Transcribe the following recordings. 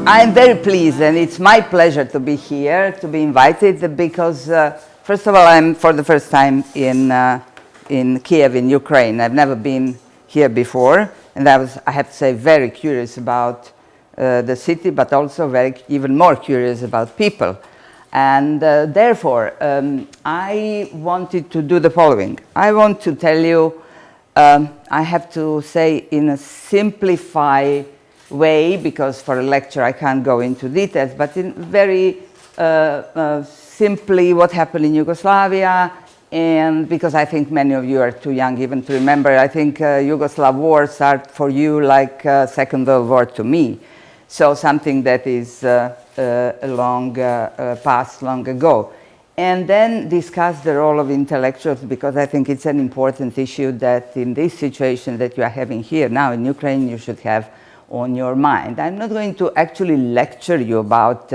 I'm very pleased, and it's my pleasure to be here, to be invited, because first of all, I'm for the first time in Kyiv, in Ukraine. I've never been here before, and I have to say, very curious about the city, but also even more curious about people. And therefore, I wanted to do the following. I want to tell you, I have to say in a simplified way, because for a lecture I can't go into details, but in very simply what happened in Yugoslavia, and because I think many of you are too young even to remember. I think Yugoslav war started for you like Second World War to me, so something that is past long ago. And then discuss the role of intellectuals, because I think it's an important issue that in this situation that you are having here now in Ukraine, you should have on your mind. I'm not going to actually lecture you about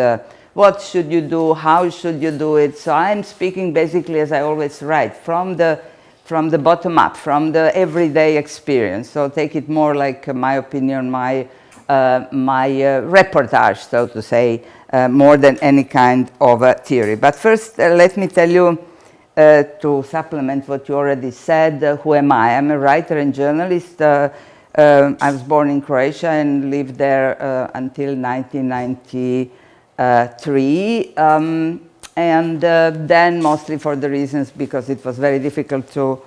what should you do, how should you do it. So I'm speaking basically, as I always write, from the bottom up, from the everyday experience. So take it more like my opinion, my reportage, so to say, more than any kind of a theory. But first, let me tell you, to supplement what you already said, who am I? I'm a writer and journalist. I was born in Croatia and lived there until 1993. And then mostly for the reasons because it was very difficult to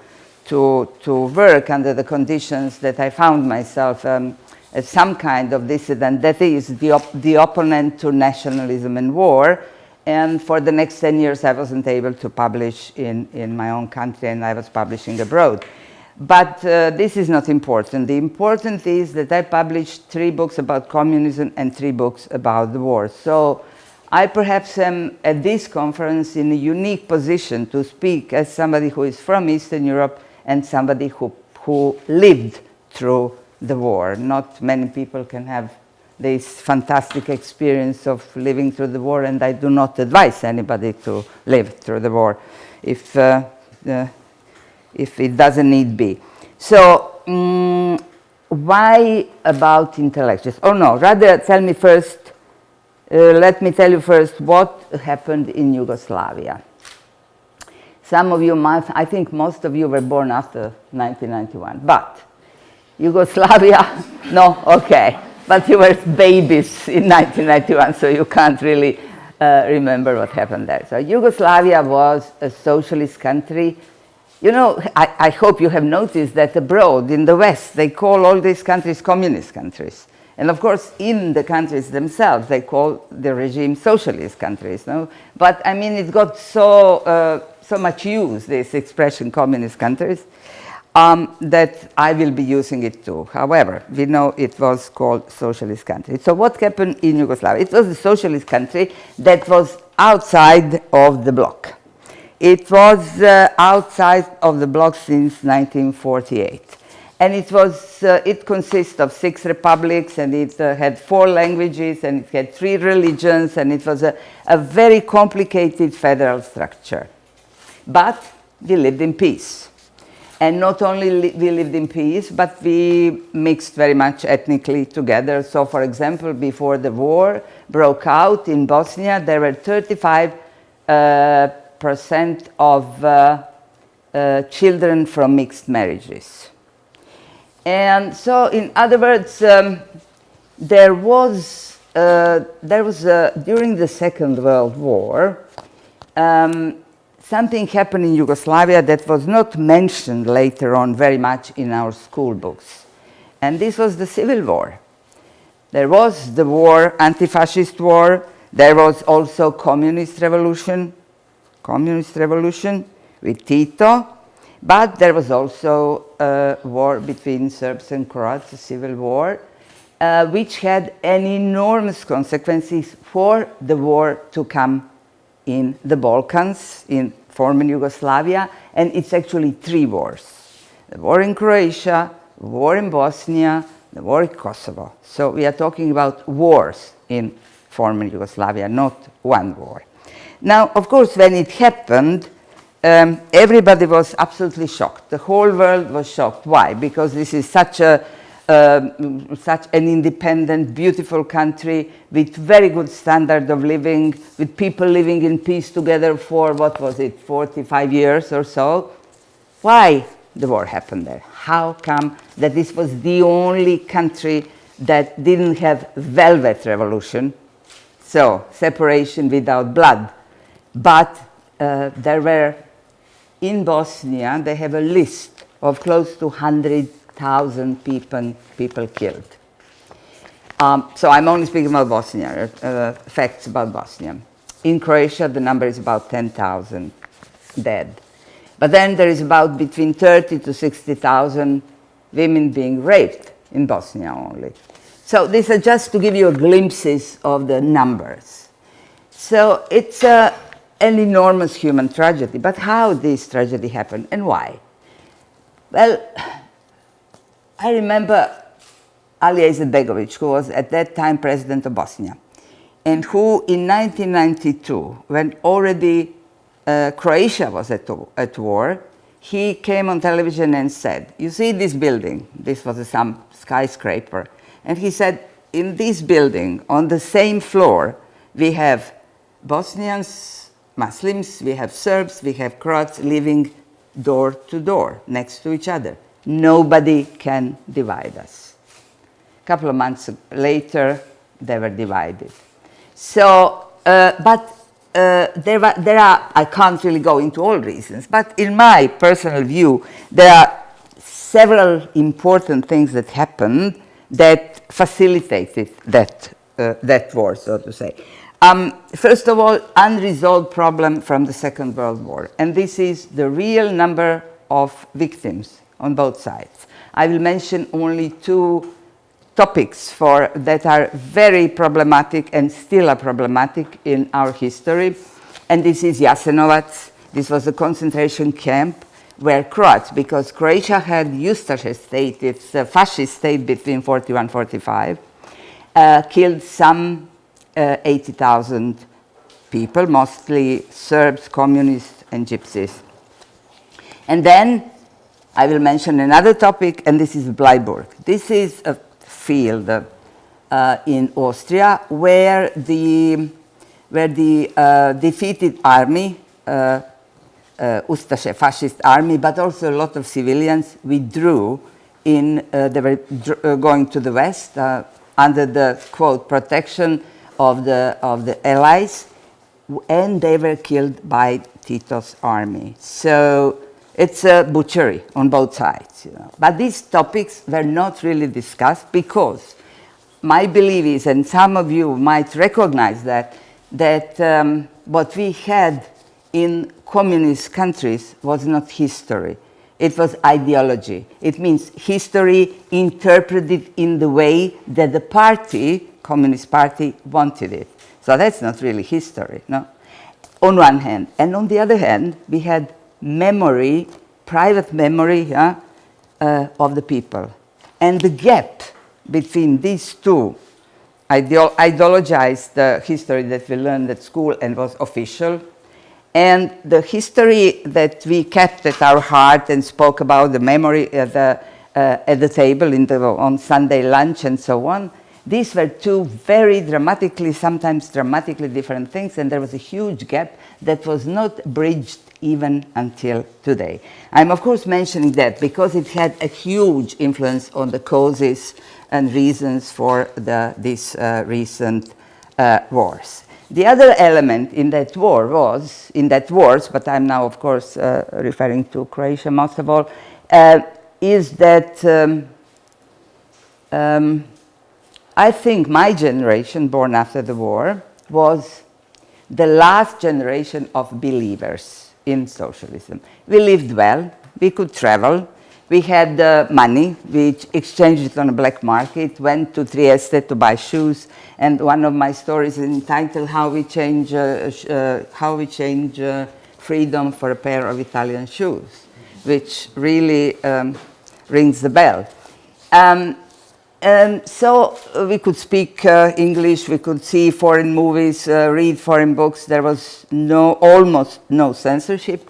work under the conditions that I found myself as some kind of dissident, that is the opponent to nationalism and war. And for the next 10 years I wasn't able to publish in my own country, and I was publishing abroad. But this is not important. The important is that I published 3 books about communism and 3 books about the war. So I perhaps am at this conference in a unique position to speak as somebody who is from Eastern Europe and somebody who lived through the war. Not many people can have this fantastic experience of living through the war, and I do not advise anybody to live through the war if it doesn't need be. So why about intellectuals? Oh no, rather tell me first, let me tell you first what happened in Yugoslavia. Some of you might, I think most of you were born after 1991, but Yugoslavia, no, okay, but you were babies in 1991, so you can't really remember what happened there. So Yugoslavia was a socialist country. You know, I hope you have noticed that abroad in the West, they call all these countries communist countries. And of course, in the countries themselves, they call the regime socialist countries. No? But I mean, it got so much use, this expression, communist countries, that I will be using it too. However, we know it was called socialist country. So what happened in Yugoslavia? It was a socialist country that was outside of the bloc. It was outside of the bloc since 1948. And it consists of 6 republics, and it had 4 languages, and it had 3 religions, and it was a very complicated federal structure. But we lived in peace. And not only we lived in peace, but we mixed very much ethnically together. So, for example, before the war broke out in Bosnia, there were 35% of children from mixed marriages. And so, in other words, there was during the Second World War, something happened in Yugoslavia that was not mentioned later on very much in our school books. And this was the Civil War. There was the war, anti-fascist war. There was also communist revolution with Tito. But there was also a war between Serbs and Croats, a civil war, which had an enormous consequences for the war to come in the Balkans, in former Yugoslavia, and it's actually 3 wars. The war in Croatia, the war in Bosnia, the war in Kosovo. So we are talking about wars in former Yugoslavia, not one war. Now, of course, when it happened, everybody was absolutely shocked. The whole world was shocked. Why? Because this is such a such an independent, beautiful country with very good standard of living, with people living in peace together for, what was it, 45 years or so. Why the war happened there? How come that this was the only country that didn't have velvet revolution, so separation without blood, but there were, in Bosnia, they have a list of close to 100,000 people killed. So I'm only speaking about Bosnia, facts about Bosnia. In Croatia, the number is about 10,000 dead. But then there is about between 30 to 60,000 women being raped in Bosnia only. So these are just to give you a glimpses of the numbers. So it's an enormous human tragedy. But how this tragedy happened and why? Well, I remember Alija Izetbegović, who was at that time president of Bosnia, and who in 1992, when already Croatia was at war, he came on television and said, you see this building, this was some skyscraper, and he said, in this building, on the same floor, we have Bosnians, Muslims, we have Serbs, we have Croats living door to door, next to each other. Nobody can divide us. A couple of months later, they were divided. So, there are, I can't really go into all reasons, but in my personal view, there are several important things that happened that facilitated that war, so to say. First of all, unresolved problem from the Second World War, and this is the real number of victims on both sides. I will mention only two topics that are very problematic and still are problematic in our history. And this is Jasenovac. This was a concentration camp where Croats, because Croatia had Ustaše state, it's a fascist state between 41 and 45, killed some 80,000 people, mostly Serbs, communists, and gypsies. And then I will mention another topic, and this is Bleiburg. This is a field in Austria where the defeated army, Ustaše fascist army, but also a lot of civilians withdrew they were going to the west under the, quote, protection of the Allies, and they were killed by Tito's army. So it's a butchery on both sides. But these topics were not really discussed because my belief is, and some of you might recognize that what we had in communist countries was not history. It was ideology. It means history interpreted in the way that the party, Communist Party, wanted it. So that's not really history, no? On one hand. And on the other hand, we had memory, private memory of the people. And the gap between these two ideologized history that we learned at school and was official, and the history that we kept at our heart and spoke about, the memory at the table on Sunday lunch and so on, these were two very dramatically, sometimes dramatically different things, and there was a huge gap that was not bridged even until today. I'm of course mentioning that because it had a huge influence on the causes and reasons for these recent wars. The other element in that wars, but I'm now of course referring to Croatia most of all, is that I think my generation, born after the war, was the last generation of believers in socialism. We lived well, we could travel, we had money, we exchanged it on the black market, went to Trieste to buy shoes, and one of my stories is entitled How we Change Freedom for a Pair of Italian Shoes, which really rings the bell. So we could speak English, we could see foreign movies, read foreign books. There was almost no censorship.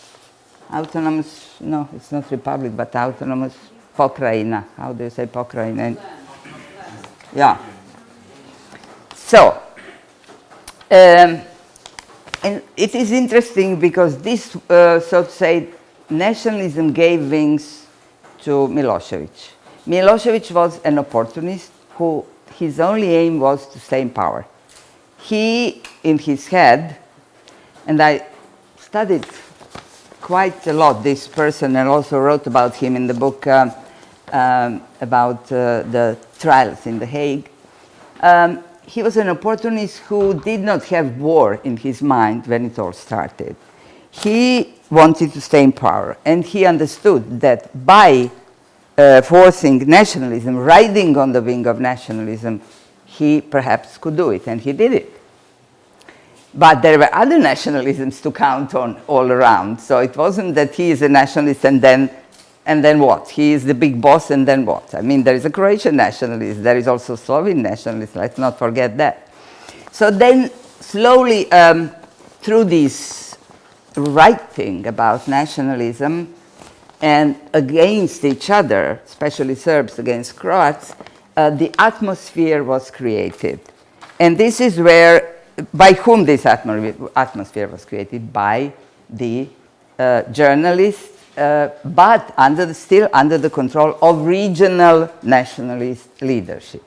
autonomous, no, it's not republic, but autonomous Pokrajina. How do you say Pokrajina? Yeah. So, and it is interesting because this, so to say, nationalism gave wings to Milosevic. Milosevic was an opportunist who his only aim was to stay in power. He, in his head, and I studied quite a lot this person and also wrote about him in the book about the trials in The Hague. He was an opportunist who did not have war in his mind when it all started. He wanted to stay in power, and he understood that by forcing nationalism, riding on the wing of nationalism, he perhaps could do it, and he did it. But there were other nationalisms to count on all around, so it wasn't that he is a nationalist and then what? He is the big boss and then what? I mean, there is a Croatian nationalist, there is also Slovene nationalist, let's not forget that. So then slowly through this writing about nationalism and against each other, especially Serbs against Croats, the atmosphere was created. And this is where, by whom this atmosphere was created? By the journalists, but still under the control of regional nationalist leadership.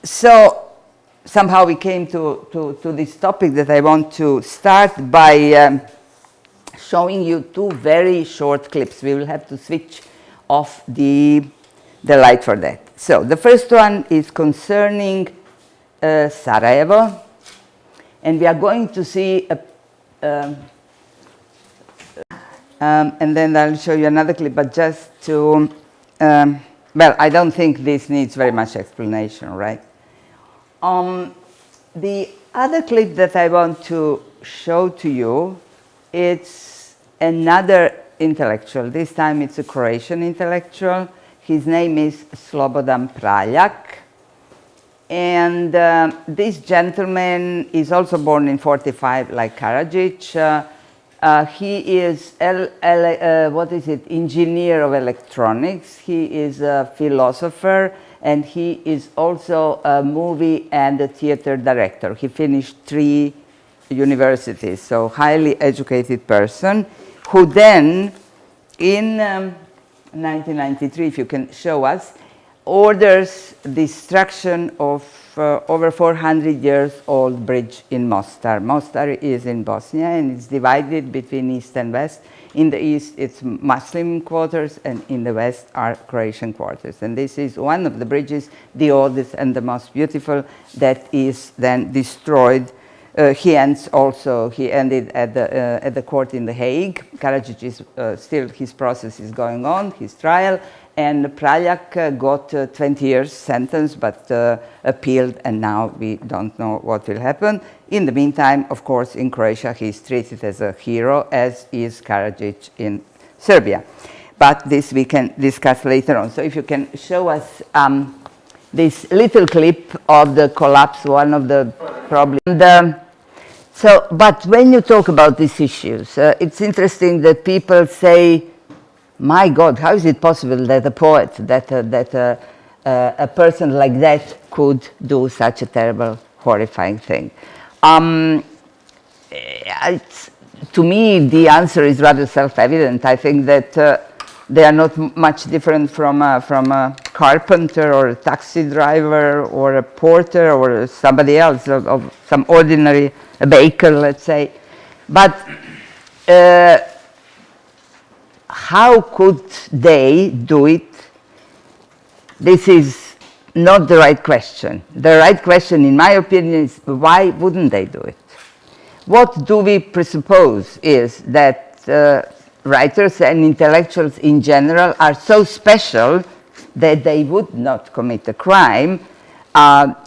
So somehow we came to this topic that I want to start by showing you two very short clips. We will have to switch off the light for that. So the first one is concerning Sarajevo, and we are going to see and then I'll show you another clip, but just to, well, I don't think this needs very much explanation, right? The other clip that I want to show to you, it's another intellectual. This time it's a Croatian intellectual. His name is Slobodan Praljak. And this gentleman is also born in 45, like Karadzic. He is, engineer of electronics. He is a philosopher, and he is also a movie and a theater director. He finished 3 universities, so highly educated person, who then, in 1993, if you can show us, orders destruction of over 400 years old bridge in Mostar. Mostar is in Bosnia and it's divided between east and west. In the east it's Muslim quarters and in the west are Croatian quarters. And this is one of the bridges, the oldest and the most beautiful, that is then destroyed. He ended at the court in The Hague. Karadzic is still, his process is going on, his trial. And Praljak got 20 years sentence, but appealed, and now we don't know what will happen. In the meantime, of course, in Croatia, he is treated as a hero, as is Karadzic in Serbia. But this we can discuss later on. So if you can show us this little clip of the collapse, one of the problems. But when you talk about these issues, it's interesting that people say, my God, how is it possible that a poet, that a person like that could do such a terrible, horrifying thing? To me, the answer is rather self-evident. I think that they are not much different from a carpenter or a taxi driver or a porter or somebody else, of some ordinary, a baker, let's say. But how could they do it? This is not the right question. The right question, in my opinion, is why wouldn't they do it? What do we presuppose is that writers and intellectuals in general are so special that they would not commit a crime,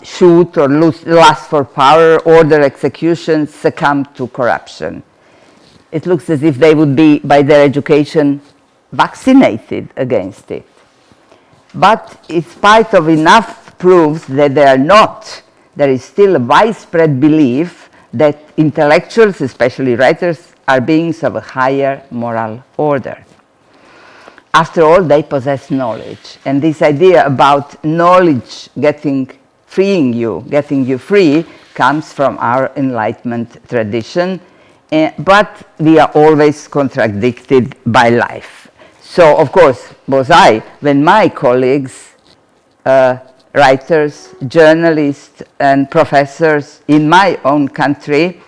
shoot or lust for power, order executions, succumb to corruption. It looks as if they would be, by their education, vaccinated against it. But in spite of enough proofs that they are not, there is still a widespread belief that intellectuals, especially writers, are beings of a higher moral order. After all, they possess knowledge. And this idea about knowledge freeing you free, comes from our Enlightenment tradition. But we are always contradicted by life. So, of course, was I, when my colleagues, writers, journalists, and professors in my own country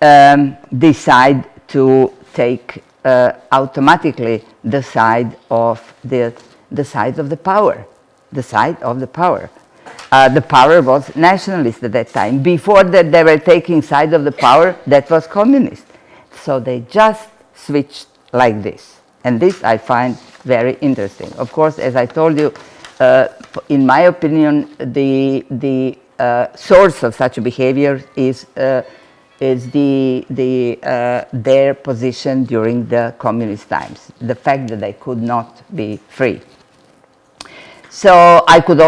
decide to take automatically the side of the power. The power was nationalist at that time. Before that, they were taking side of the power that was communist. So they just switched like this. And this I find very interesting. Of course, as I told you, in my opinion, the source of such a behavior is their position during the communist times, the fact that they could not be free. So I could,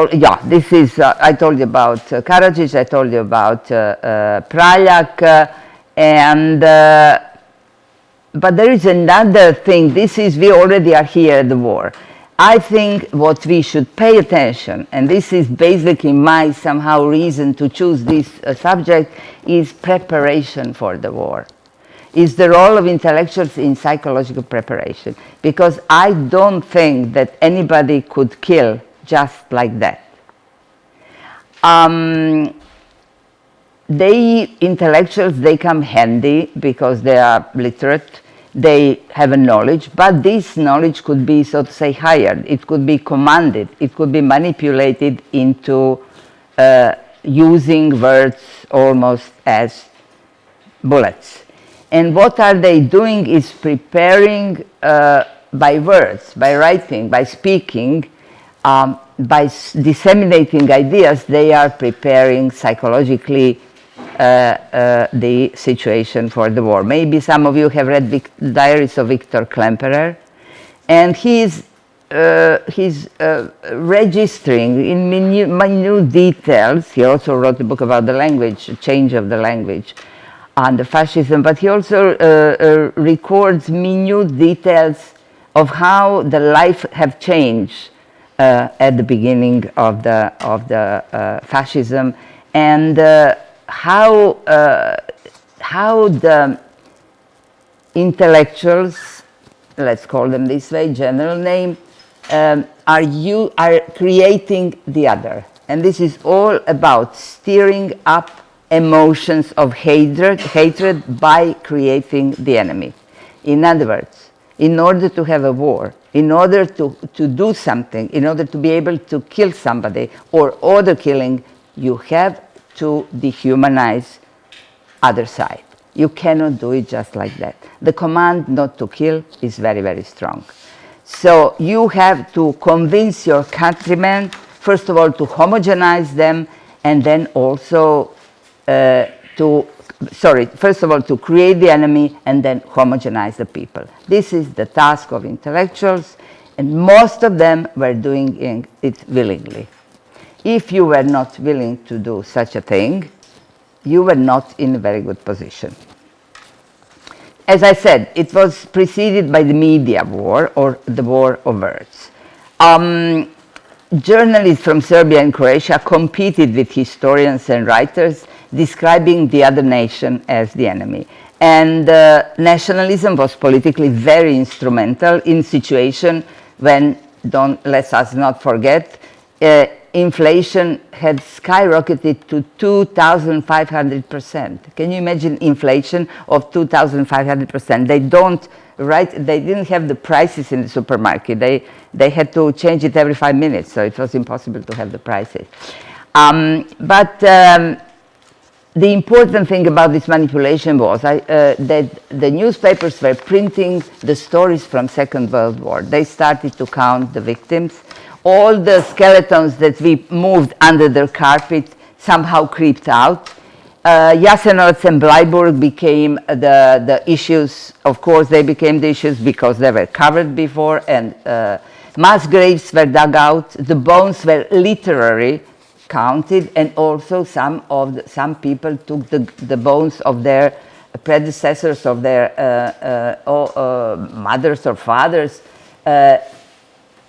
this is, I told you about Karadzic, I told you about Praljak, but there is another thing. We already are here at the war. I think what we should pay attention, and this is basically my somehow reason to choose this subject, is preparation for the war. Is the role of intellectuals in psychological preparation. Because I don't think that anybody could kill just like that. Intellectuals, they come handy because they are literate, they have a knowledge, but this knowledge could be, so to say, hired. It could be commanded. It could be manipulated into using words almost as bullets. And what are they doing is preparing by words, by writing, by speaking, by disseminating ideas. They are preparing psychologically the situation for the war. Maybe some of you have read the diaries of Viktor Klemperer, and he's registering in minute details. He also wrote a book about the language, change of the language under fascism, but he also records minute details of how the life have changed at the beginning of the fascism, and how the intellectuals, let's call them this way, general name, are creating the other. And this is all about stirring up emotions of hatred by creating the enemy. In other words, in order to have a war, in order to do something, in order to be able to kill somebody or order killing, you have to dehumanize other side. You cannot do it just like that. The command not to kill is very, very strong. So you have to convince your countrymen, first of all, to homogenize them, and then also first of all, to create the enemy and then homogenize the people. This is the task of intellectuals, and most of them were doing it willingly. If you were not willing to do such a thing, you were not in a very good position. As I said, it was preceded by the media war, or the war of words. Journalists from Serbia and Croatia competed with historians and writers describing the other nation as the enemy. And nationalism was politically very instrumental in situation when, let us not forget, inflation had skyrocketed to 2,500%. Can you imagine inflation of 2,500%? They didn't have the prices in the supermarket. They had to change it every 5 minutes, so it was impossible to have the prices. The important thing about this manipulation was that the newspapers were printing the stories from Second World War. They started to count the victims. All the skeletons that we moved under the carpet somehow creeped out. Jasenovac and Bleiburg became the issues. Of course, they became the issues because they were covered before, and mass graves were dug out. The bones were literally counted, and also some people took the bones of their predecessors, of their mothers or fathers,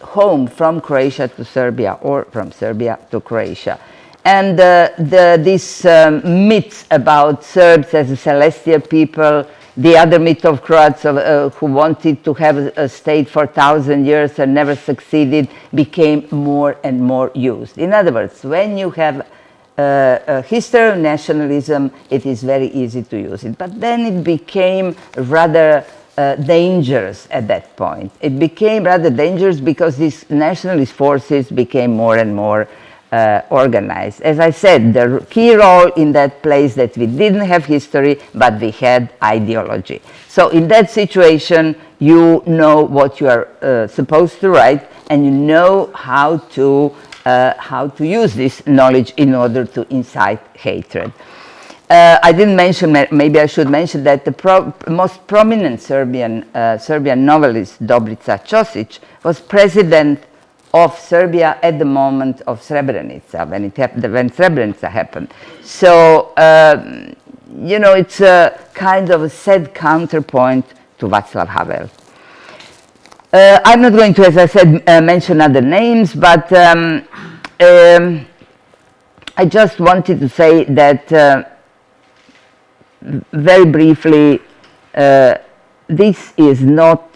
home from Croatia to Serbia or from Serbia to Croatia. And this myth about Serbs as a celestial people, the other myth of Croats who wanted to have a state for 1,000 years and never succeeded, became more and more used. In other words, when you have a history of nationalism, it is very easy to use it. But then it became rather dangerous at that point. It became rather dangerous because these nationalist forces became more and more organized. As I said, the key role in that place that we didn't have history, but we had ideology. So in that situation, you know what you are supposed to write, and you know how to use this knowledge in order to incite hatred. I didn't mention, maybe I should mention that the most prominent Serbian novelist, Dobrica Ćosić, was president of Serbia at the moment of Srebrenica, when Srebrenica happened. So, you know, it's a kind of a sad counterpoint to Václav Havel. I'm not going to, as I said, mention other names, but I just wanted to say that very briefly, this is not,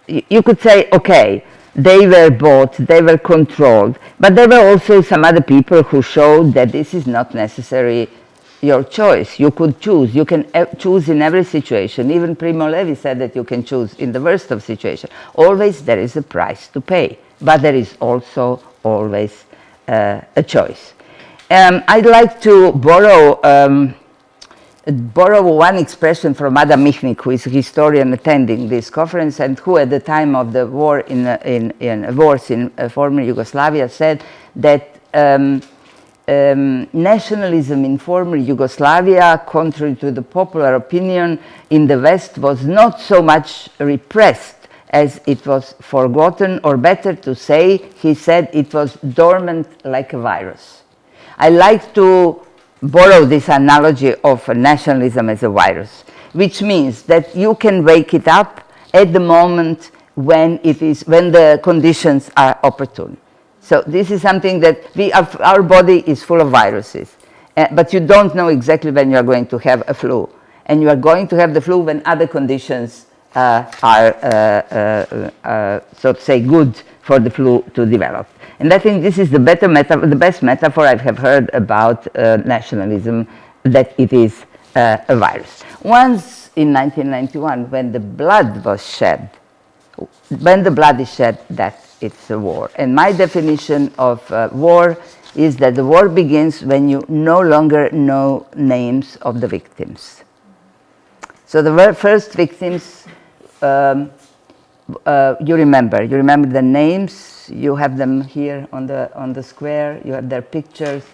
you could say, okay, they were bought, they were controlled, but there were also some other people who showed that this is not necessarily your choice. You could choose. You can choose in every situation. Even Primo Levi said that you can choose in the worst of situations. Always there is a price to pay, but there is also always a choice. I'd like to borrow one expression from Adam Mihnik, who is a historian attending this conference and who at the time of the war wars in former Yugoslavia said that nationalism in former Yugoslavia, contrary to the popular opinion in the West, was not so much repressed as it was forgotten, or better to say, he said it was dormant like a virus. I like to borrow this analogy of nationalism as a virus, which means that you can wake it up at the moment when the conditions are opportune. So this is something that our body is full of viruses, but you don't know exactly when you are going to have a flu, and you are going to have the flu when other conditions are, so to say, good for the flu to develop. And I think this is the best metaphor I have heard about nationalism, that it is a virus. Once in 1991, when the blood was shed, when the blood is shed, that it's a war. And my definition of war is that the war begins when you no longer know names of the victims. So the first victims, you remember the names. You have them here on the square. You have their pictures.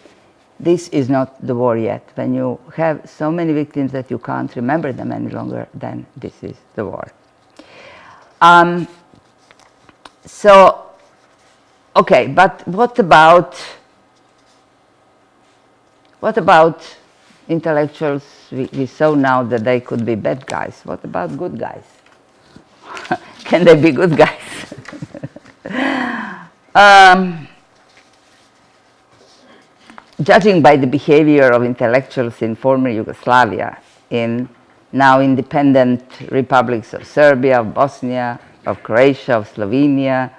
This is not the war yet. When you have so many victims that you can't remember them any longer, then this is the war. So, okay, but what about intellectuals? We saw now that they could be bad guys. What about good guys? Can they be good guys? Judging by the behavior of intellectuals in former Yugoslavia, in now independent republics of Serbia, of Bosnia, of Croatia, of Slovenia,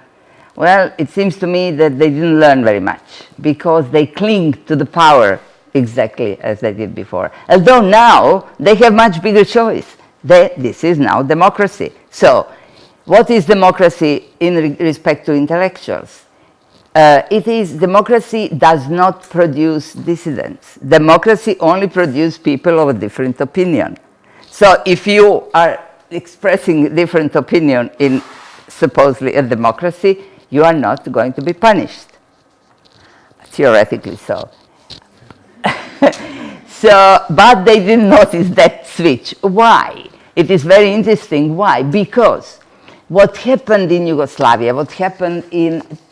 well, it seems to me that they didn't learn very much because they cling to the power exactly as they did before. Although now they have much bigger choice. This is now democracy. So, what is democracy in respect to intellectuals? Democracy does not produce dissidents. Democracy only produces people of a different opinion. So if you are expressing different opinion in supposedly a democracy, you are not going to be punished. Theoretically so. But they didn't notice that switch. Why? It is very interesting. Why? Because what happened in Yugoslavia, what happened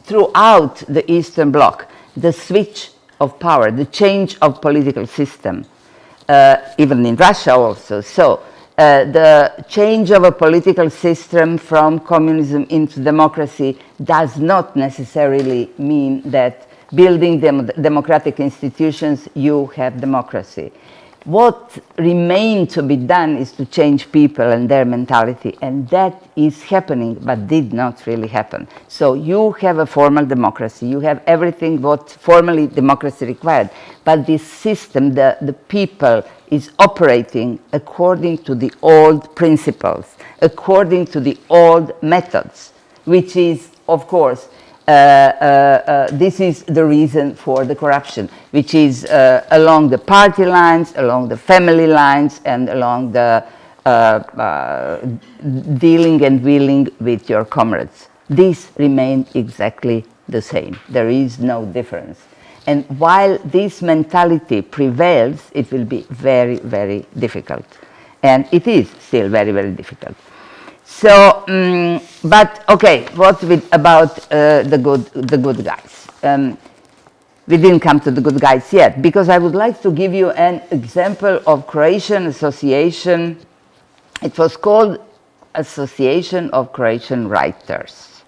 throughout the Eastern Bloc, the switch of power, the change of political system, even in Russia also. So the change of a political system from communism into democracy does not necessarily mean that building democratic institutions, you have democracy. What remained to be done is to change people and their mentality, and that is happening, but did not really happen. So you have a formal democracy, you have everything what formally democracy required, but this system, the people, is operating according to the old principles, according to the old methods, which is, of course, this is the reason for the corruption, which is along the party lines, along the family lines, and along the dealing and wheeling with your comrades. These remain exactly the same. There is no difference. And while this mentality prevails, it will be very, very difficult. And it is still very, very difficult. So, but okay, what about the good guys? We didn't come to the good guys yet, because I would like to give you an example of Croatian association. It was called Association of Croatian Writers.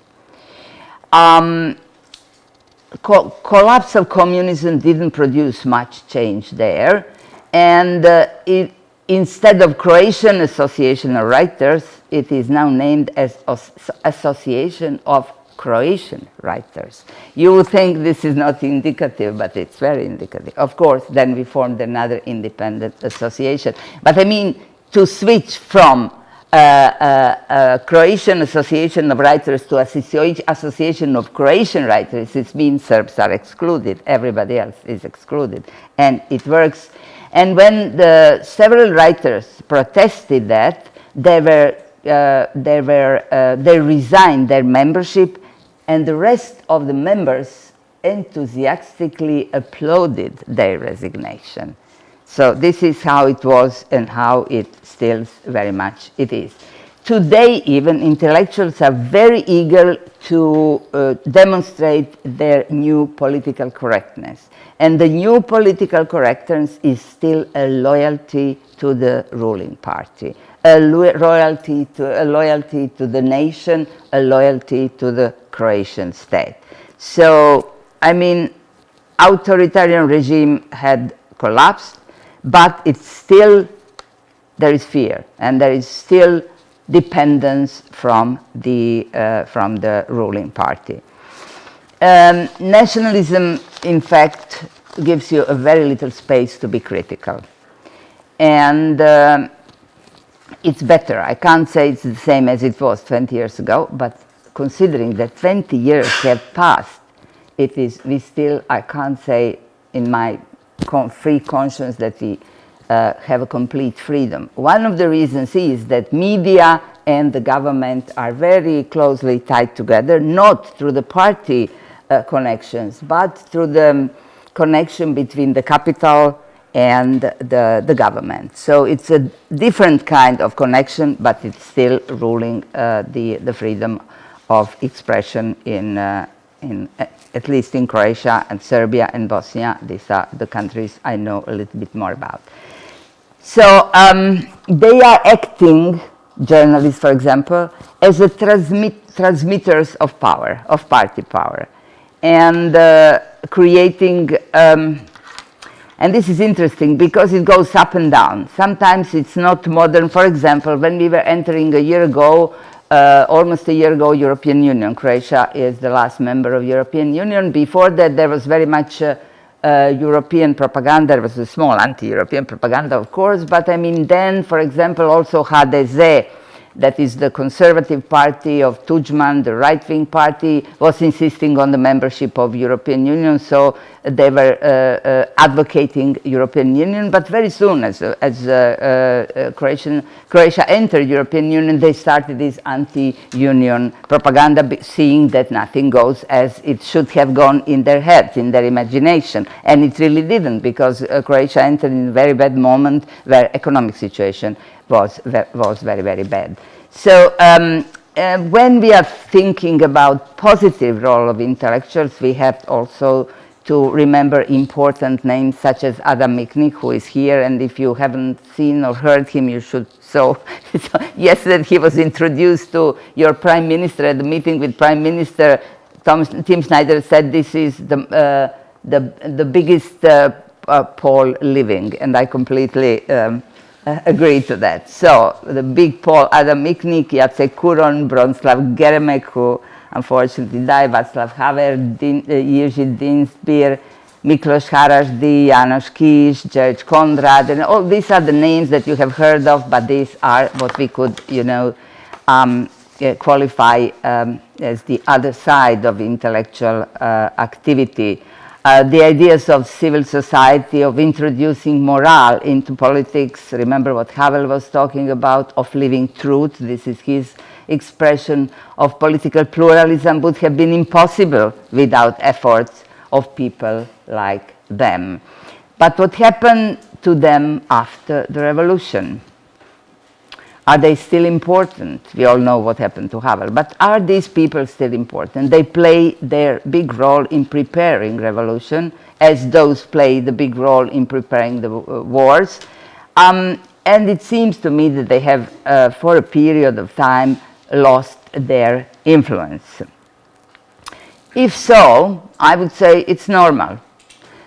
Collapse of communism didn't produce much change there, and instead of Croatian Association of Writers, it is now named as Association of Croatian Writers. You would think this is not indicative, but it's very indicative. Of course, then we formed another independent association. But I mean, to switch from Croatian Association of Writers to Association of Croatian Writers, it means Serbs are excluded, everybody else is excluded, and it works. And when the several writers protested that, they resigned their membership, and the rest of the members enthusiastically applauded their resignation. So this is how it was and how it still very much it is. Today even intellectuals are very eager to demonstrate their new political correctness. And the new political correctness is still a loyalty to the ruling party, a loyalty to the nation, a loyalty to the Croatian state. So, I mean, authoritarian regime had collapsed, but it's still, there is fear, and there is still dependence from the ruling party. Nationalism, in fact, gives you a very little space to be critical. And it's better. I can't say it's the same as it was 20 years ago, but considering that 20 years have passed, it is, we still, I can't say in my free conscience that we have a complete freedom. One of the reasons is that media and the government are very closely tied together, not through the party connections, but through the connection between the capital and the government. So it's a different kind of connection, but it's still ruling the freedom of expression in at least in Croatia and Serbia and Bosnia. These are the countries I know a little bit more about. So they are acting, journalists for example, as a transmitters of power, of party power, and creating, and this is interesting because it goes up and down. Sometimes it's not modern. For example, when we were entering a year ago, almost a year ago, European Union. Croatia is the last member of European Union. Before that, there was very much European propaganda. There was a small anti-European propaganda, of course, but I mean then, for example, also HDZ, that is the conservative party of Tudjman, the right-wing party, was insisting on the membership of European Union, so they were advocating European Union, but very soon as Croatia entered European Union, they started this anti-union propaganda, seeing that nothing goes as it should have gone in their heads, in their imagination, and it really didn't, because Croatia entered in a very bad moment where economic situation was very, very bad. So when we are thinking about positive role of intellectuals, we have also to remember important names such as Adam Michnik, who is here, and if you haven't seen or heard him, you should. So yesterday he was introduced to your prime minister at the meeting with Prime Minister. Tim Schneider said this is the biggest Pole living, and I completely agree to that. So the big Pole, Adam Michnik, Jacek Kuron, Bronislaw Geremek, who unfortunately died, Václav Havel, Jiří Dinspír, Miklos Harasdi, János Kis, George Konrad, and all these are the names that you have heard of, but these are what we could, qualify as the other side of intellectual activity. The ideas of civil society, of introducing morale into politics, remember what Havel was talking about, of living truth, this is his expression of political pluralism, would have been impossible without efforts of people like them. But what happened to them after the revolution? Are they still important? We all know what happened to Havel, but are these people still important? They play their big role in preparing revolution, as those play the big role in preparing the wars. And it seems to me that they have, for a period of time, lost their influence. If so, I would say it's normal.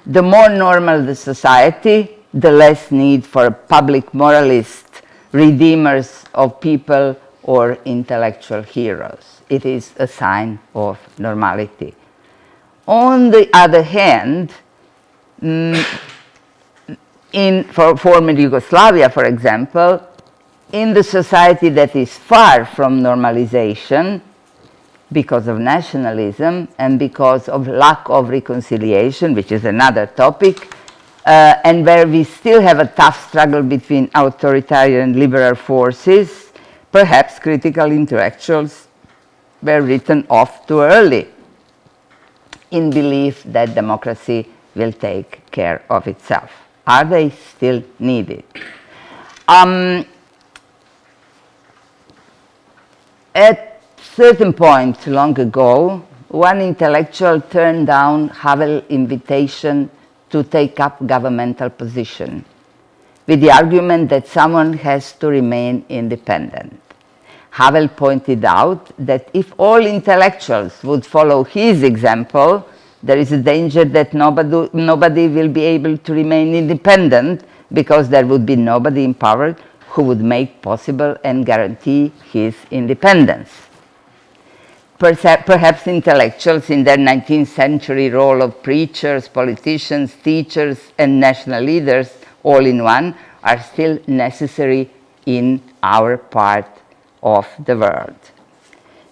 The more normal the society, the less need for public moralists, redeemers of people, or intellectual heroes. It is a sign of normality. On the other hand, for former Yugoslavia, for example, in the society that is far from normalization, because of nationalism and because of lack of reconciliation, which is another topic, and where we still have a tough struggle between authoritarian and liberal forces, perhaps critical intellectuals were written off too early in belief that democracy will take care of itself. Are they still needed? At certain point long ago, one intellectual turned down Havel's invitation to take up governmental position with the argument that someone has to remain independent. Havel pointed out that if all intellectuals would follow his example, there is a danger that nobody will be able to remain independent because there would be nobody in power who would make possible and guarantee his independence. Perhaps intellectuals in their 19th century role of preachers, politicians, teachers, and national leaders, all in one, are still necessary in our part of the world.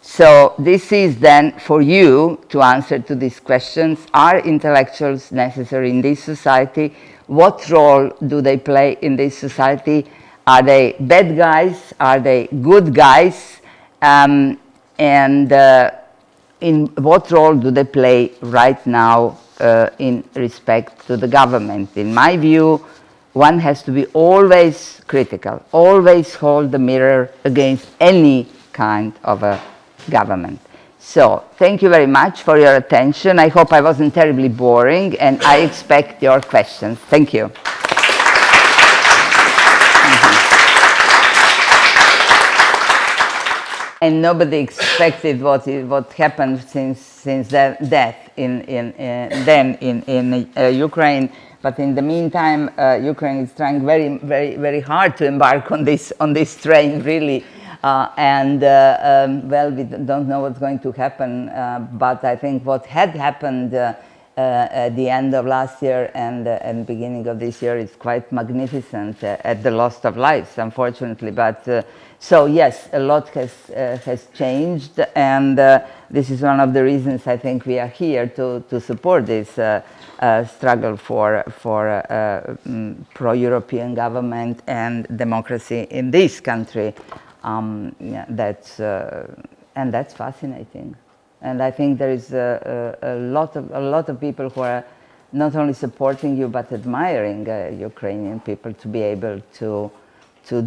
So this is then for you to answer to these questions. Are intellectuals necessary in this society? What role do they play in this society? Are they bad guys? Are they good guys? And in what role do they play right now in respect to the government? In my view, one has to be always critical, always hold the mirror against any kind of a government. So thank you very much for your attention. I hope I wasn't terribly boring, and I expect your questions. Thank you. And nobody expected what happened since their death in Ukraine. But in the meantime, Ukraine is trying very hard to embark on this train, really. Well, we don't know what's going to happen. But I think what had happened at the end of last year and beginning of this year is quite magnificent at the loss of lives, unfortunately. But so yes, a lot has changed, and this is one of the reasons I think we are here to support this struggle for pro-European government and democracy in this country. Yeah, that's fascinating, and I think there is a lot of people who are not only supporting you but admiring Ukrainian people to be able to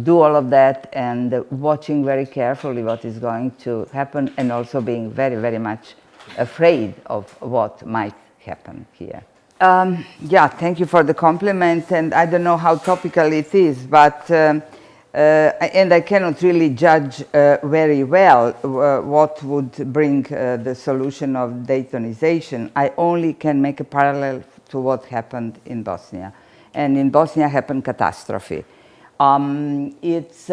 do all of that, and watching very carefully what is going to happen, and also being very much afraid of what might happened here. Yeah, thank you for the compliment, and I don't know how topical it is, but and I cannot really judge very well what would bring the solution of Daytonization. I only can make a parallel to what happened in Bosnia. And in Bosnia happened catastrophe. It's,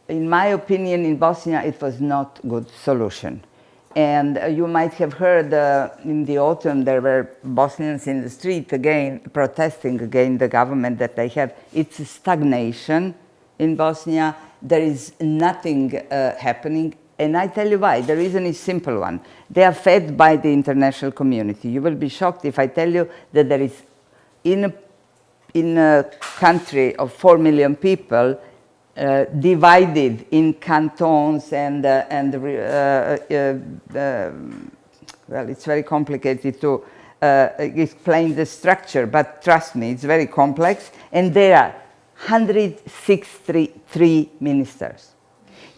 in my opinion, in Bosnia it was not a good solution. And you might have heard in the autumn there were Bosnians in the street again protesting against the government that they have. It's a stagnation in Bosnia. There is nothing happening. And I tell you why. The reason is simple one. They are fed by the international community. You will be shocked if I tell you that there is in a country of 4 million people, divided in cantons and well, it's very complicated to explain the structure, but trust me, it's very complex. And there are 163 ministers.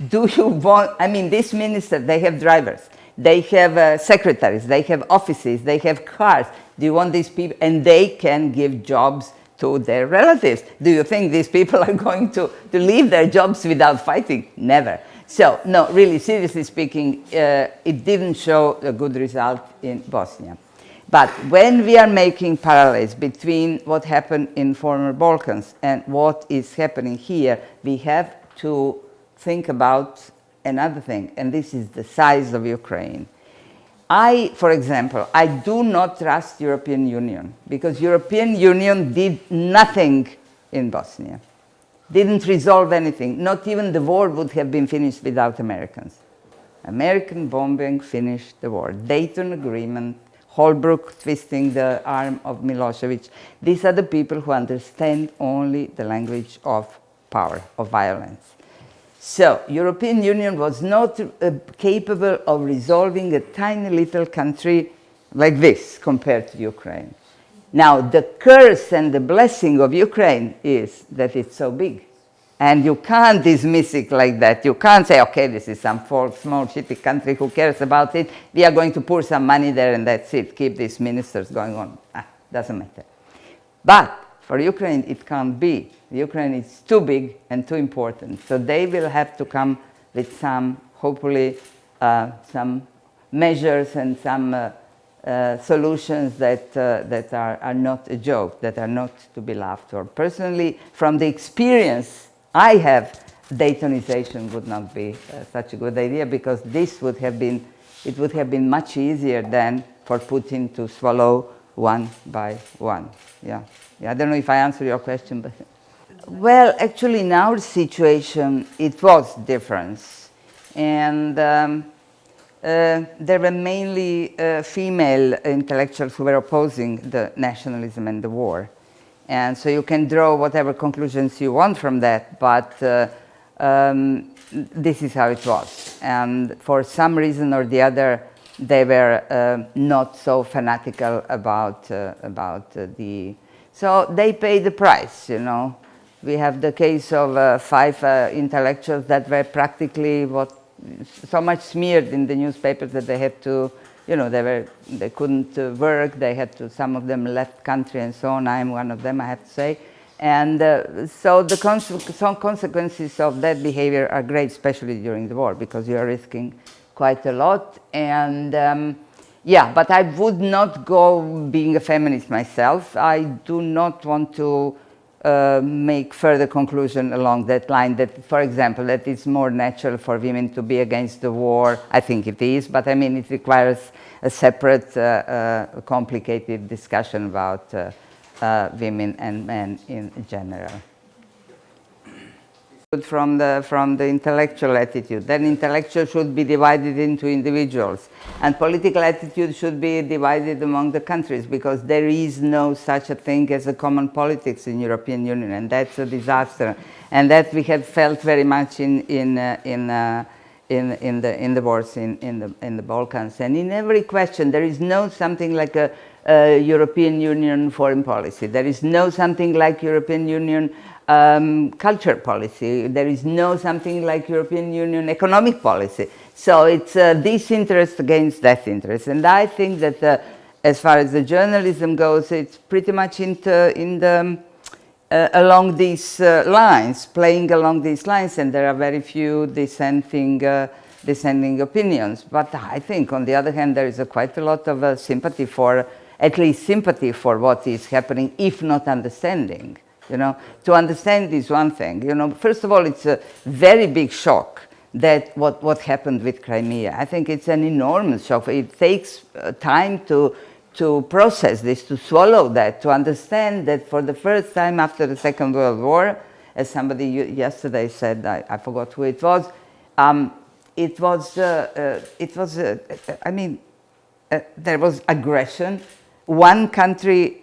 Do you want, I mean, these ministers, they have drivers, they have secretaries, they have offices, they have cars. Do you want these people? And they can give jobs to their relatives. Do you think these people are going to leave their jobs without fighting? Never. So, no, really, seriously speaking, it didn't show a good result in Bosnia. But when we are making parallels between what happened in former Balkans and what is happening here, we have to think about another thing, and this is the size of Ukraine. For example, I do not trust European Union because European Union did nothing in Bosnia, didn't resolve anything. Not even the war would have been finished without Americans. American bombing finished the war. Dayton Agreement, Holbrooke twisting the arm of Milosevic. These are the people who understand only the language of power, of violence. So, European Union was not capable of resolving a tiny little country like this compared to Ukraine. Now, the curse and the blessing of Ukraine is that it's so big. And you can't dismiss it like that. You can't say, okay, this is some small, shitty country, who cares about it? We are going to pour some money there and that's it. Keep these ministers going on. Doesn't matter. But for Ukraine, it can't be. Ukraine is too big and too important. So they will have to come with some, hopefully, some measures and some solutions that are not a joke, that are not to be laughed at. Personally, from the experience I have, Daytonization would not be such a good idea because this would have been, it would have been much easier than for Putin to swallow one by one. Yeah. I don't know if I answered your question, but well, actually, in our situation, it was different, and there were mainly female intellectuals who were opposing the nationalism and the war, and so you can draw whatever conclusions you want from that, but this is how it was, and for some reason or the other, they were not so fanatical about the. So they paid the price, you know. We have the case of 5 intellectuals that were practically so much smeared in the newspapers that they had to, you know, they couldn't work. They had to. Some of them left country and so on. I am one of them, I have to say. And so the consequences of that behavior are great, especially during the war, because you are risking quite a lot. And yeah, but I would not go being a feminist myself. I do not want to make further conclusion along that line that, for example, that it's more natural for women to be against the war. I think it is, but I mean, it requires a separate, complicated discussion about women and men in general. From the intellectual attitude. Then intellectual should be divided into individuals. And political attitude should be divided among the countries because there is no such a thing as a common politics in European Union, and that's a disaster. And that we have felt very much in the wars in the Balkans. And in every question, there is no something like a European Union foreign policy. There is no something like European Union culture policy. There is no something like European Union economic policy. So it's this interest against that interest. And I think that as far as the journalism goes, it's pretty much along these lines, playing along these lines, and there are very few dissenting opinions. But I think, on the other hand, there is quite a lot of sympathy for, at least sympathy for what is happening, if not understanding. You know, to understand is one thing. You know, first of all, it's a very big shock that what happened with Crimea. I think it's an enormous shock. It takes time to process this, to swallow that, to understand that for the first time after the Second World War, as somebody yesterday said, I forgot who it was, there was aggression. One country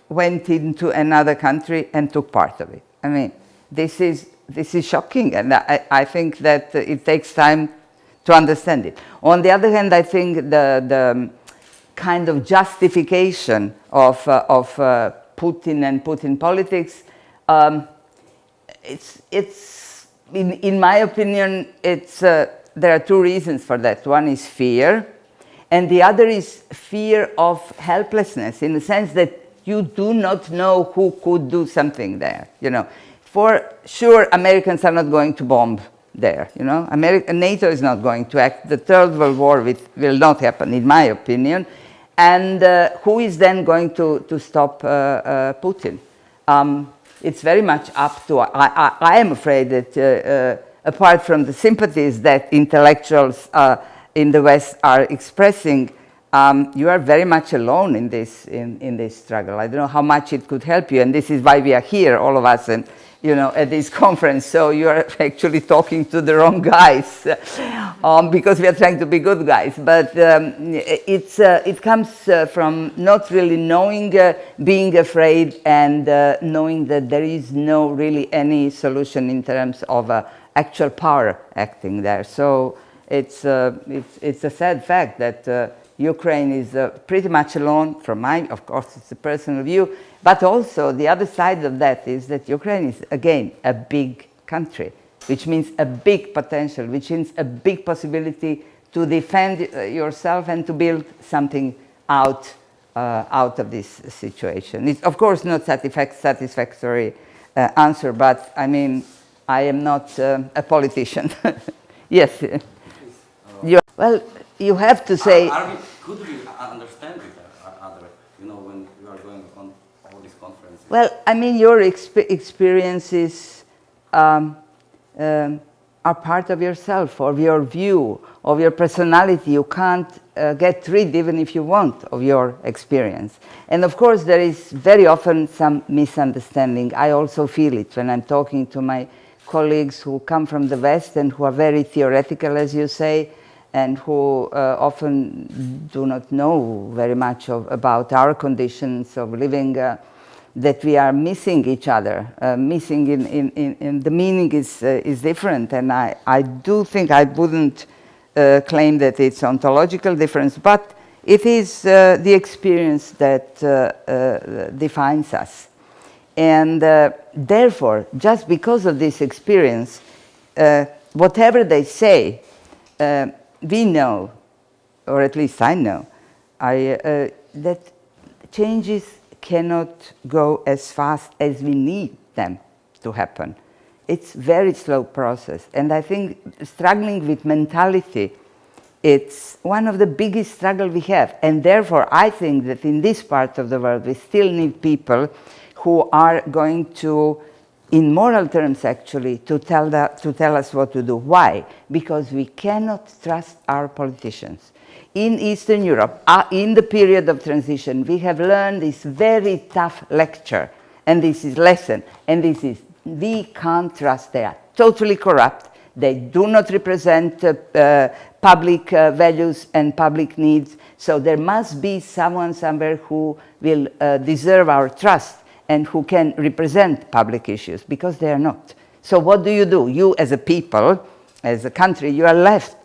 went into another country and took part of it. I mean, this is shocking, and I think that it takes time to understand it. On the other hand, I think the kind of justification of Putin and Putin politics, it's in my opinion, there are two reasons for that. One is fear, and the other is fear of helplessness, in the sense that you do not know who could do something there. You know, for sure, Americans are not going to bomb there. You know, NATO is not going to act. The Third World War will not happen, in my opinion. And who is then going to stop Putin? It's very much up to, I am afraid that apart from the sympathies that intellectuals in the West are expressing, you are very much alone in this struggle. I don't know how much it could help you, and this is why we are here, all of us, and you know, at this conference. So you are actually talking to the wrong guys, because we are trying to be good guys. But it comes from not really knowing, being afraid, and knowing that there is no really any solution in terms of actual power acting there. So it's a sad fact that Ukraine is pretty much alone. From of course, it's a personal view, but also the other side of that is that Ukraine is, again, a big country, which means a big potential, which means a big possibility to defend yourself and to build something out of this situation. It's, of course, not satisfactory answer, but I mean, I am not a politician. Yes. Well, you have to say. Could we understand it other, you know, when you are going on all these conferences? Well, I mean, your experiences are part of yourself, of your view, of your personality. You can't get rid, even if you want, of your experience. And of course, there is very often some misunderstanding. I also feel it when I'm talking to my colleagues who come from the West and who are very theoretical, as you say, and who often do not know very much about our conditions of living, that we are missing each other. Missing in the meaning is different, and I do think I wouldn't claim that it's ontological difference, but it is the experience that defines us. And therefore, just because of this experience, whatever they say, we know, or at least I know, that changes cannot go as fast as we need them to happen. It's a very slow process. And I think struggling with mentality, it's one of the biggest struggles we have. And therefore, I think that in this part of the world, we still need people who are going to, in moral terms actually, to tell us what to do. Why? Because we cannot trust our politicians. In Eastern Europe, in the period of transition, we have learned this very tough lecture, and this is lesson, and this is, we can't trust. They are totally corrupt. They do not represent public values and public needs. So there must be someone somewhere who will deserve our trust and who can represent public issues, because they are not. So what do? You as a people, as a country, you are left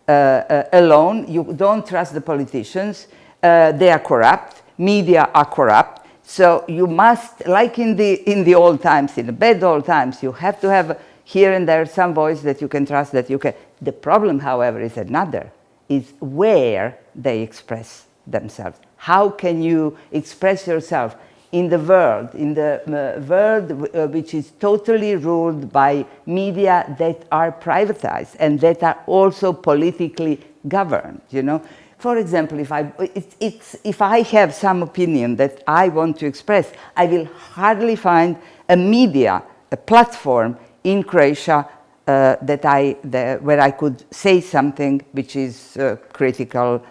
alone. You don't trust the politicians. They are corrupt. Media are corrupt. So you must, like in the old times, in the bad old times, you have to have here and there some voice that you can trust, that you can. The problem, however, is another, is where they express themselves, How can you express yourself in the world, which is totally ruled by media that are privatized and that are also politically governed, you know? For example, if I have some opinion that I want to express, I will hardly find a media, a platform in Croatia where I could say something which is critical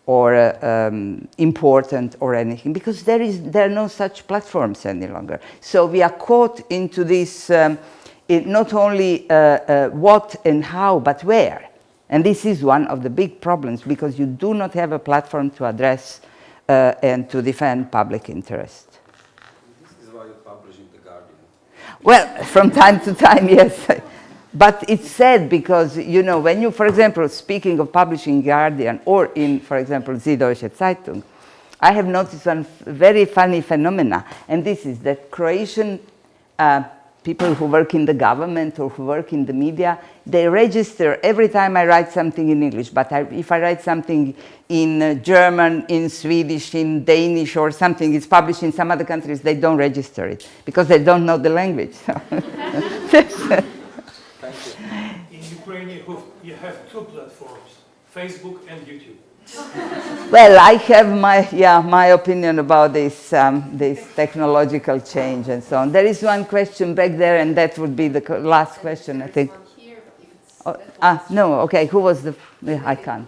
or important or anything, because there are no such platforms any longer. So we are caught into this, not only what and how, but where. And this is one of the big problems, because you do not have a platform to address and to defend public interest. This is why you publish in The Guardian. Well, from time to time, yes. But it's sad because, you know, when you, for example, speaking of publishing Guardian or in, for example, Süddeutsche Zeitung, I have noticed one very funny phenomena, and this is that Croatian people who work in the government or who work in the media, they register every time I write something in English, but if I write something in German, in Swedish, in Danish or something, it's published in some other countries, they don't register it because they don't know the language. In Ukraine, you have two platforms, Facebook and YouTube. Well, I have my opinion about this technological change and so on. There is one question back there, and that would be the last question, I think. No, okay. Who was the? I can't.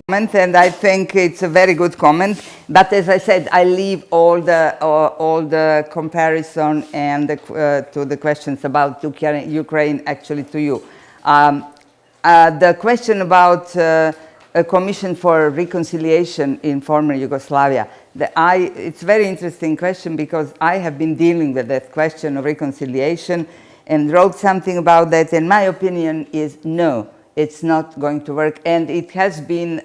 And I think it's a very good comment. But as I said, I leave all the comparison and to the questions about Ukraine actually to you. The question about a commission for reconciliation in former Yugoslavia, it's a very interesting question, because I have been dealing with that question of reconciliation and wrote something about that, and my opinion is no, it's not going to work, and it has been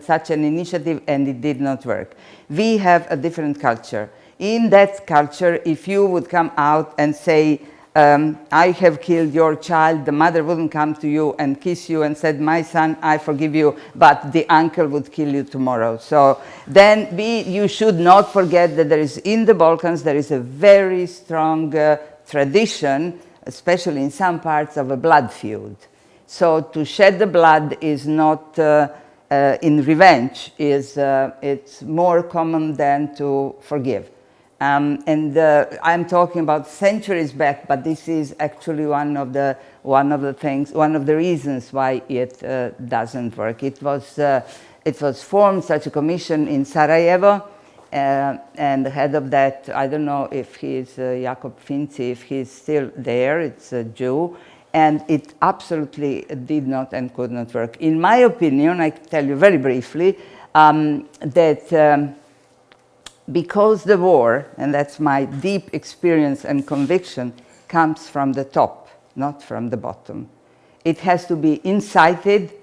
such an initiative and it did not work. We have a different culture. In that culture, if you would come out and say, I have killed your child, the mother wouldn't come to you and kiss you and said, my son, I forgive you, but the uncle would kill you tomorrow. So then you should not forget that there is, in the Balkans, there is a very strong tradition, especially in some parts, of a blood feud. So to shed the blood is not in revenge, it's more common than to forgive. I'm talking about centuries back, but this is actually one of the reasons why it doesn't work. It was formed, such a commission, in Sarajevo, and the head of that, I don't know if he's Jakob Finci, if he's still there, it's a Jew, and it absolutely did not and could not work. In my opinion, I can tell you very briefly, that because the war, and that's my deep experience and conviction, comes from the top, not from the bottom. It has to be incited,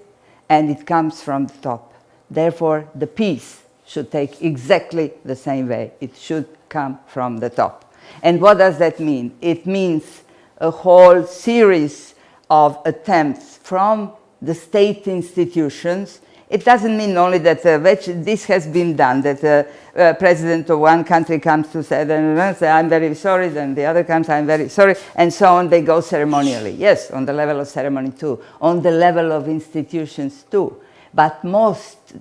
and it comes from the top. Therefore, the peace should take exactly the same way. It should come from the top. And what does that mean? It means a whole series of attempts from the state institutions. It doesn't mean only that this has been done, that the president of one country comes to say, I'm very sorry, then the other comes, I'm very sorry, and so on. They go ceremonially. Yes, on the level of ceremony too, on the level of institutions too. But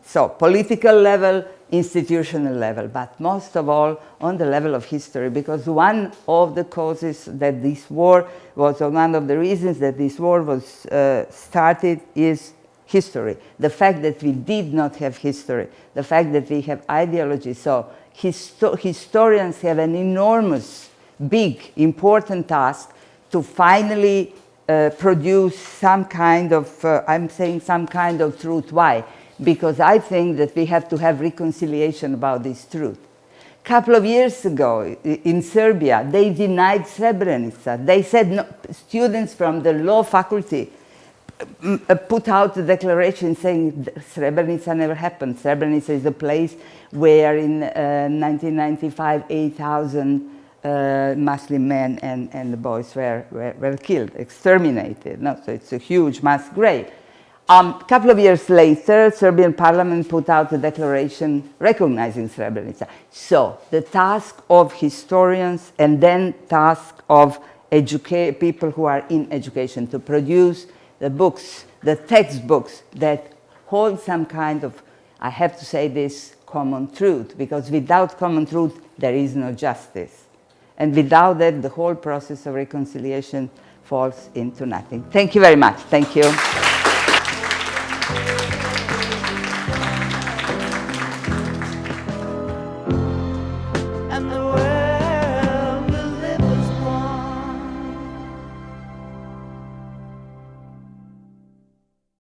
so political level, institutional level, but most of all on the level of history, because one of the causes that this war was, or one of the reasons that this war was started is history. The fact that we did not have history, the fact that we have ideology. So historians have an enormous, big, important task to finally produce some kind of, I'm saying some kind of truth. Why? Because I think that we have to have reconciliation about this truth. A couple of years ago in Serbia, they denied Srebrenica. They said no, students from the law faculty put out a declaration saying Srebrenica never happened. Srebrenica is a place where in 1995, 8,000 Muslim men and the boys were killed, exterminated. No, so it's a huge mass grave. Couple of years later, Serbian parliament put out a declaration recognizing Srebrenica. So the task of historians and then task of people who are in education to produce the books, the textbooks that hold some kind of, I have to say this, common truth, because without common truth there is no justice. And without that the whole process of reconciliation falls into nothing. Thank you very much. Thank you.